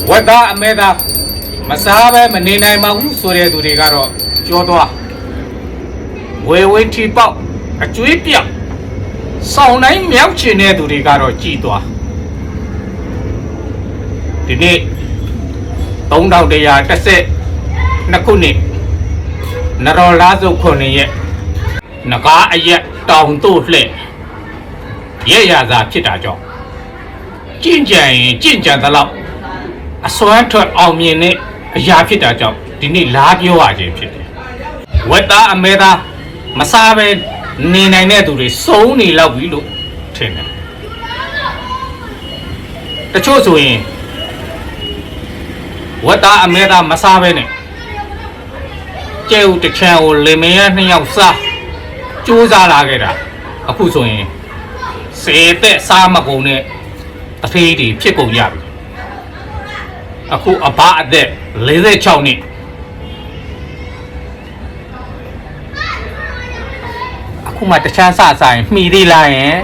ဝတ်သားအမဲသားမစားပဲမနေနိုင်ပါဘူးဆိုတဲ့သူတွေကတော့ကြောသွားဝေဝေးထီပေါက်အကျွေးပြောက်ဆောင်းတိုင်းမြောက်ချင်တဲ့သူတွေကတော့ကြည်သွားဒီနေ့3112ခုနှစ်နရောလာစု9ရက်နဂါအရက်တောင်တို့လှဲ့ရဲ့ရသာဖြစ်တာကြောင့်ကြင်ကြံရင်ကြင်ကြံသလောက်အစွမ်းထွက်အောင်မြင်တဲ့အရာဖြစ်တာကြောင့်ဒီနေ့လားပြောရခြင်းဖြစ်တယ်ဝက်သားအမဲသားမစားပဲနေနိုင်တဲ့သူတွေစုံနေလောက်ပြီလို့ထင်တယ်တချို့ဆိုရင်ဝက်သားအမဲသားမစားပဲနဲ့ကျဲဦးတစ်ချမ်းကိုလင်မယား2ယောက်စားကြိုးစားလာခဲ့တာအခုဆိုရင်10သက်စားမကုန်နဲ့အဖေးတွေဖြစ်ကုန်ကြပြီအခုအဘအသက်46နှစ်အခုမှတချမ်းစဆိုင်မှီသေးလားယင်